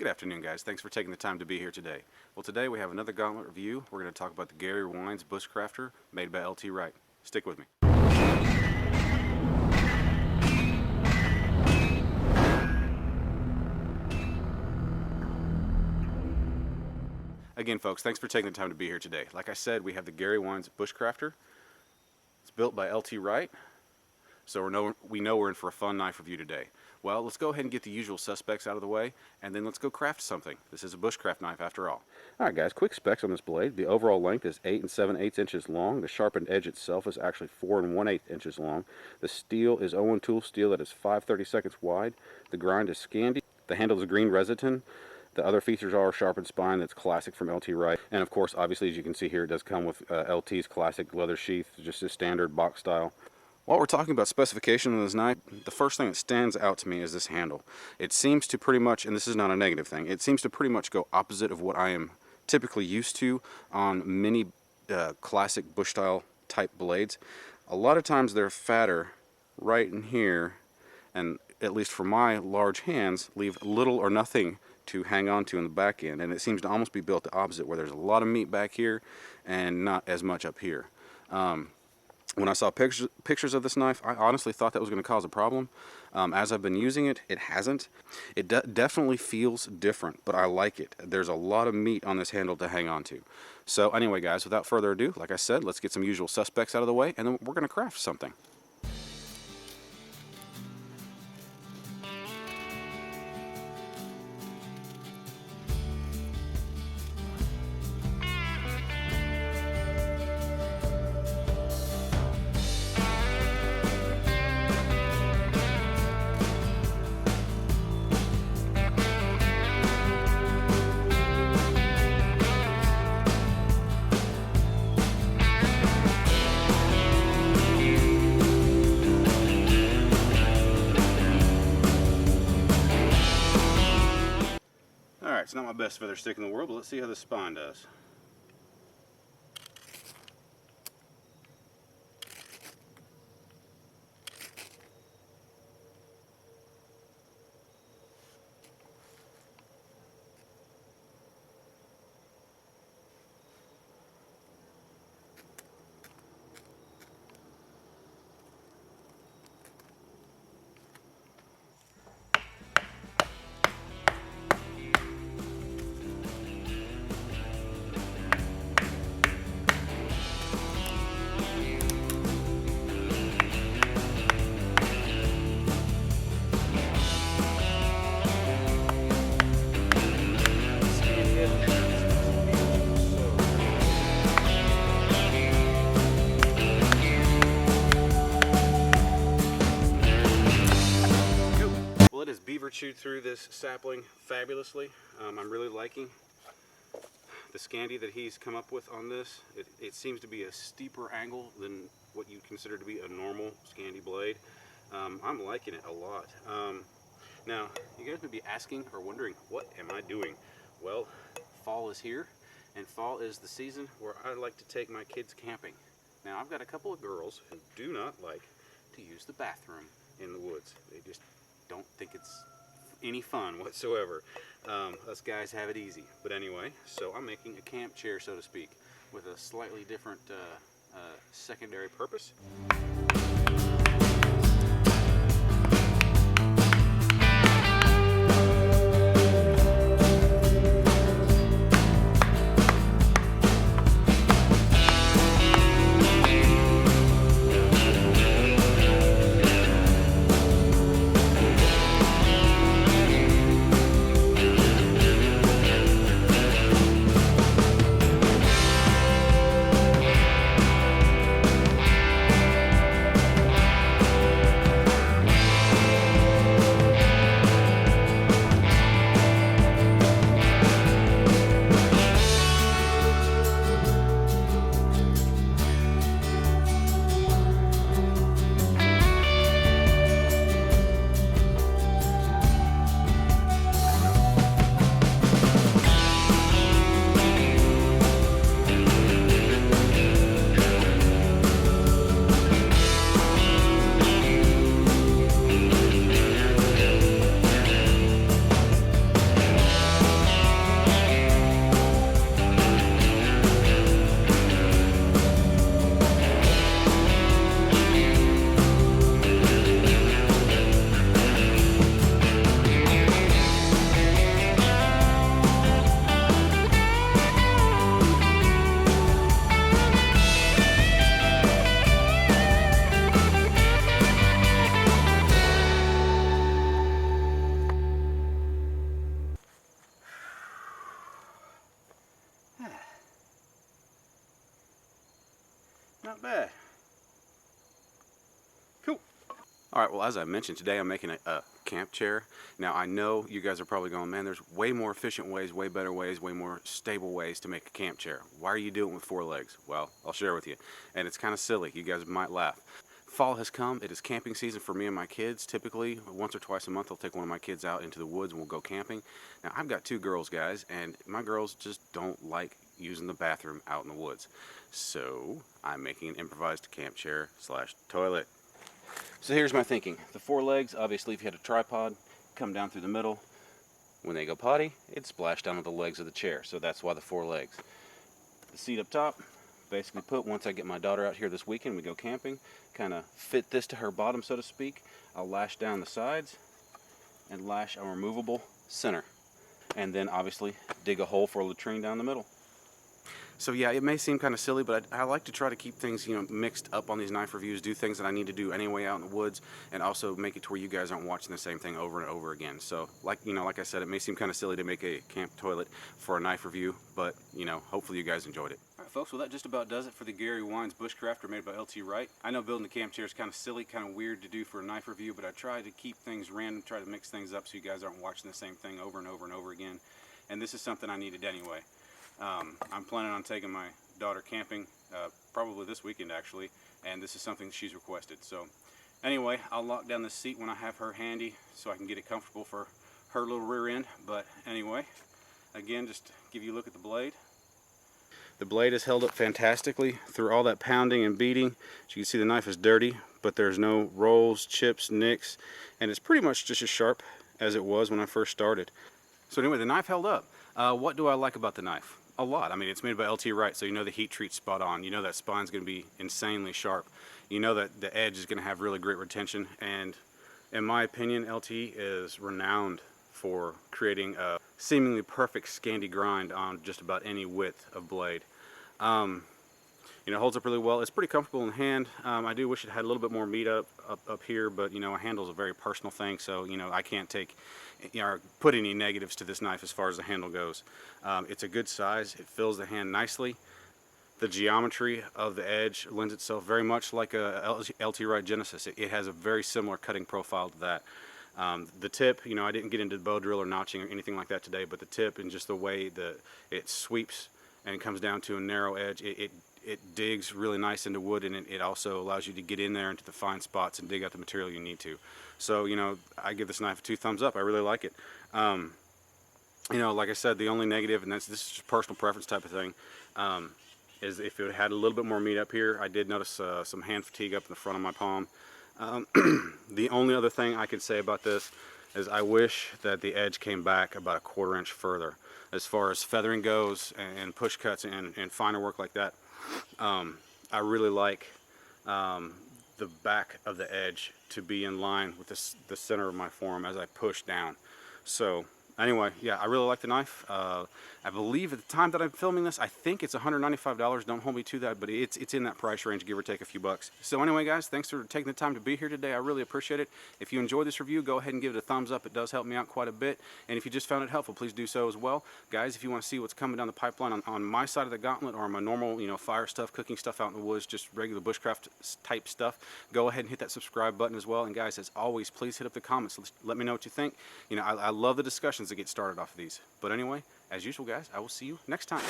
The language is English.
Good afternoon, guys. Thanks for taking the time to be here today. Well, today we have another Gauntlet review. We're going to talk about the Gary Wines Bushcrafter made by LT Wright. Stick with me. Again, folks, thanks for taking the time to be here today. Like I said, we have the Gary Wines Bushcrafter. It's built by LT Wright, so we know we're in for a fun knife review today. Well, let's go ahead and get the usual suspects out of the way, and then let's go craft something. This is a bushcraft knife after all. Alright guys, quick specs on this blade. The overall length is 8 7/8 inches long. The sharpened edge itself is actually 4 1/8 inches long. The steel is 01 tool steel that is 5/32 wide. The grind is Scandi. The handle is green resin. The other features are a sharpened spine that's classic from LT Wright. And of course, obviously, as you can see here, it does come with LT's classic leather sheath, just a standard box style. While we're talking about specification of this knife, the first thing that stands out to me is this handle. It seems to pretty much, and this is not a negative thing, it seems to pretty much go opposite of what I am typically used to on many classic bush style type blades. A lot of times they're fatter right in here, and at least for my large hands, leave little or nothing to hang on to in the back end, and it seems to almost be built the opposite, where there's a lot of meat back here and not as much up here. When I saw pictures of this knife, I honestly thought that was going to cause a problem. As I've been using it, it hasn't. It definitely feels different, but I like it. There's a lot of meat on this handle to hang on to. So anyway, guys, without further ado, like I said, let's get some usual suspects out of the way, and then we're going to craft something. It's not my best feather stick in the world, but let's see how this spine does. Chewed through this sapling fabulously. I'm really liking the Scandi that he's come up with on this. It seems to be a steeper angle than what you consider to be a normal Scandi blade. I'm liking it a lot. Now, you guys may be asking or wondering, what am I doing? Well, fall is here, and fall is the season where I like to take my kids camping. Now, I've got a couple of girls who do not like to use the bathroom in the woods. They just don't think it's any fun whatsoever. Us guys have it easy. But anyway, so I'm making a camp chair, so to speak, with a slightly different secondary purpose. not bad. Cool. All right, well, as I mentioned, today I'm making a camp chair. Now, I know you guys are probably going, man, there's way more efficient ways, way better ways, way more stable ways to make a camp chair. Why are you doing it with 4 legs? Well, I'll share with you. And it's kind of silly. You guys might laugh. Fall has come. It is camping season for me and my kids. Typically, once or twice a month, I'll take one of my kids out into the woods and we'll go camping. Now, I've got 2 girls, guys, and my girls just don't like using the bathroom out in the woods. So, I'm making an improvised camp chair / toilet. So here's my thinking. The 4 legs, obviously, if you had a tripod, come down through the middle. When they go potty, it'd splash down with the legs of the chair. So that's why the 4 legs. The seat up top, basically put, once I get my daughter out here this weekend, we go camping, kind of fit this to her bottom, so to speak. I'll lash down the sides and lash a removable center. And then obviously dig a hole for a latrine down the middle. So yeah, it may seem kind of silly, but I like to try to keep things, mixed up on these knife reviews, do things that I need to do anyway out in the woods, and also make it to where you guys aren't watching the same thing over and over again. So like I said, it may seem kind of silly to make a camp toilet for a knife review, but hopefully you guys enjoyed it. All right, folks, well, that just about does it for the Gary Wines Bushcrafter made by LT Wright. I know building the camp chair is kind of silly, kind of weird to do for a knife review, but I try to keep things random, try to mix things up so you guys aren't watching the same thing over and over and over again. And this is something I needed anyway. I'm planning on taking my daughter camping probably this weekend actually, and this is something she's requested. So anyway, I'll lock down this seat when I have her handy so I can get it comfortable for her little rear end. But anyway, again, just give you a look at the blade. The blade is held up fantastically through all that pounding and beating. As you can see, the knife is dirty, but there's no rolls, chips, nicks, and it's pretty much just as sharp as it was when I first started. So anyway, the knife held up. What do I like about the knife? A lot. I mean, it's made by LT Wright, so the heat treat's spot on. That spine's going to be insanely sharp. That the edge is going to have really great retention. And in my opinion, LT is renowned for creating a seemingly perfect Scandi grind on just about any width of blade. It holds up really well. It's pretty comfortable in the hand. I do wish it had a little bit more meat up here, but a handle's a very personal thing, so I can't take put any negatives to this knife as far as the handle goes. It's a good size. It fills the hand nicely. The geometry of the edge lends itself very much like a LT Wright Genesis. It has a very similar cutting profile to that. The tip, I didn't get into bow drill or notching or anything like that today, but the tip and just the way that it sweeps and comes down to a narrow edge, it digs really nice into wood, and it also allows you to get in there into the fine spots and dig out the material you need to. So I give this knife 2 thumbs up. I really like it. Like I said, the only negative, and this is just personal preference type of thing, is if it had a little bit more meat up here. I did notice some hand fatigue up in the front of my palm. The only other thing I could say about this is I wish that the edge came back about a 1/4 inch further as far as feathering goes and push cuts and finer work like that. I really like the back of the edge to be in line with the center of my forearm as I push down. So anyway, yeah, I really like the knife. I believe at the time that I'm filming this, I think it's $195. Don't hold me to that, but it's in that price range, give or take a few bucks. So anyway, guys, thanks for taking the time to be here today. I really appreciate it. If you enjoyed this review, go ahead and give it a thumbs up. It does help me out quite a bit. And if you just found it helpful, please do so as well. Guys, if you want to see what's coming down the pipeline on my side of the gauntlet, or my normal, fire stuff, cooking stuff out in the woods, just regular bushcraft type stuff, go ahead and hit that subscribe button as well. And guys, as always, please hit up the comments. Let me know what you think. I love the discussions that get started off of these. But anyway, as usual, guys, I will see you next time.